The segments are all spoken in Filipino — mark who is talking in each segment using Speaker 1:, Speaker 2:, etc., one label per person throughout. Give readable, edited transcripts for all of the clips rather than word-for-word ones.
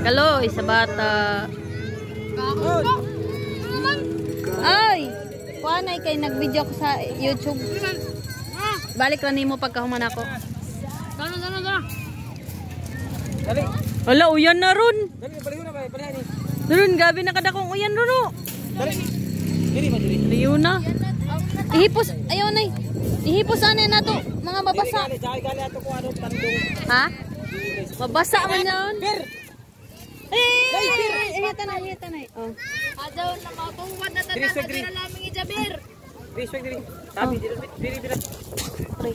Speaker 1: Kaloy sa bata. Ay! Kuanay kay nag-video ko sa YouTube. Balik lang nimo pagkahuman ako.
Speaker 2: Dali.
Speaker 1: Wala, uyan na ron.
Speaker 2: Dali, baliho na ba? Balihan ni.
Speaker 1: Ron, gabi na kadakong uyan ron o.
Speaker 2: Dali. Dili ba dili?
Speaker 1: Liyo na. Ihipos, ayaw na ihipos ano na to, mga babasa.
Speaker 2: Gali ato ko ano tandong.
Speaker 1: Ha? Babasa man yan.
Speaker 2: Per.
Speaker 1: Ihita na. Oh.
Speaker 3: Adaw na makungwad na tatapos na lamang ijabir.
Speaker 2: Respect diri. Sabi diri.
Speaker 1: Pre.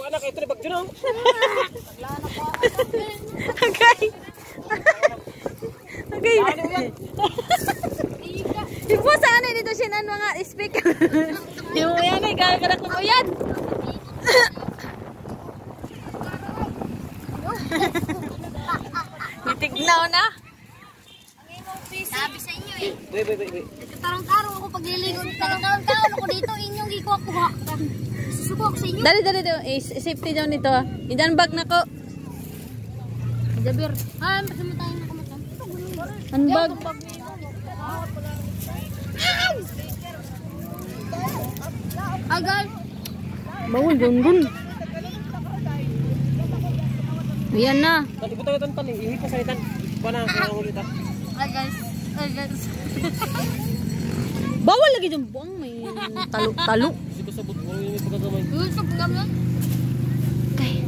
Speaker 2: Anak ito ni bagjo no.
Speaker 1: Agay. Ipo sana dito sinan mga speaker. Yung yan ay kada ko yan. Itignaw na.
Speaker 3: Sabi sa inyo eh.
Speaker 2: Wait.
Speaker 3: Tarong-tarong ako pagliligo. Tarong-tarong ako dito. Inyong gikuha-kuha. Susuko ako sa inyo.
Speaker 1: Dali. Safety daw nito. Idan bag na ko.
Speaker 3: Jabir. Pasama tayo na kamatang.
Speaker 1: Handbag.
Speaker 3: Agal.
Speaker 1: Bawal gun. Ayan na.
Speaker 2: Tadi buta tan tan ihipos sa itan. Bana ko ulit.
Speaker 3: Agal.
Speaker 1: Bawal lagi dyan buang may talo.
Speaker 2: Siko sabot ko ini pagkagamay.
Speaker 3: Gusto po kami.
Speaker 1: Okay.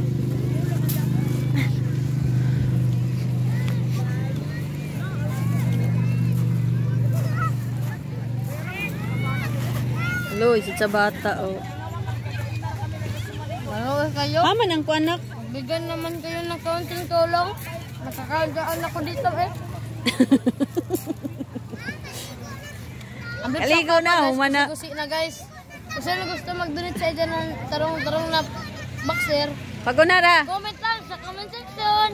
Speaker 1: Hello, isa sa bata oh.
Speaker 3: Ano kayo?
Speaker 1: Haman ang kuanak.
Speaker 3: Bigyan naman kayo ng kaunting tulong. Nakakagaan ako dito eh.
Speaker 1: Aligo na, humana.
Speaker 3: Gusto na guys. Kung sino gusto mag-donate sa dyan ng tarong-tarong na boxer,
Speaker 1: Pagunara.
Speaker 3: comment lang sa comment section.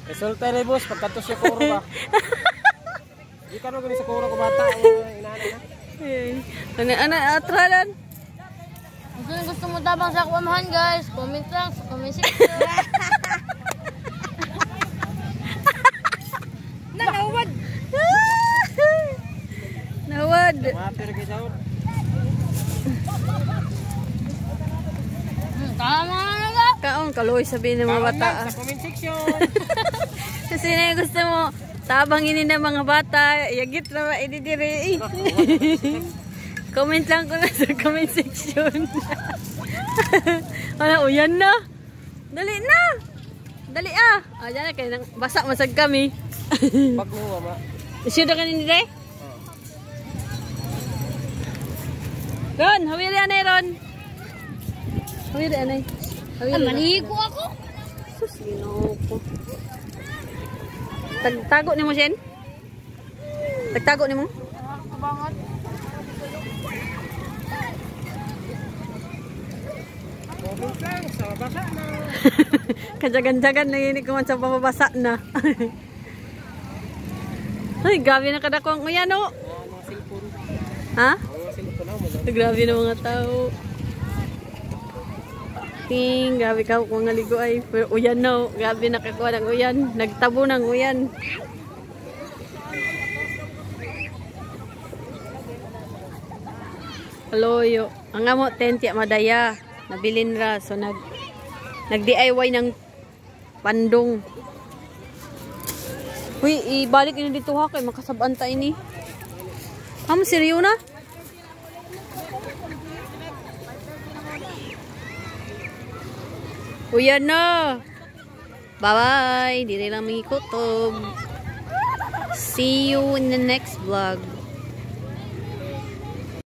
Speaker 2: Resulta ni boss pagkanto siya ko ba. Di ka no gani sa kuro ko bata inaana na.
Speaker 1: Ana atralan.
Speaker 3: Kung sino gusto mo tabang sa kuwamahan guys, comment lang sa comment section. Nakawad.
Speaker 1: Nawad.
Speaker 2: Mater kay daw.
Speaker 3: Tama na nga.
Speaker 1: Kaon kaloy sabihin ng mga bata.
Speaker 2: Sa comment section.
Speaker 1: Kasi na gusto mo tabang ini ng mga bata, yagit na ba ididiri. Comment lang ko na sa comment section. Wala, uyan na. Dali na. Dali ah. Diyan na kayo, basa masag kami.
Speaker 2: Pag mo ma.
Speaker 1: Isyo na kanin dire? Ron, hawiri anay Ron. Hawiri anay.
Speaker 3: Maligo ako.
Speaker 1: Sus, ginoo ko. Tagtago ni mo, Shen? Tagtago ni mo?
Speaker 3: Kabangat.
Speaker 2: Sa basa na.
Speaker 1: Kajagan-jagan na yun kuman sa pamabasa na. Ay, grabe na kadako ang uyan, no? Ha? Grabe na mga tao. Ting, grabe ka kung naligo ay. Pero uyan no, grabe nakakuha ng uyan. Nagtabo ng uyan. Aloyo. Ang amo, tentya madaya. Nabilin ra. So, nag-DIY ng pandong. Uy, ibalik ino dito ha. Kay makasabanta ini. Seryo na? Uyan na. Bye-bye. Di rin lang may kutob. See you in the next vlog.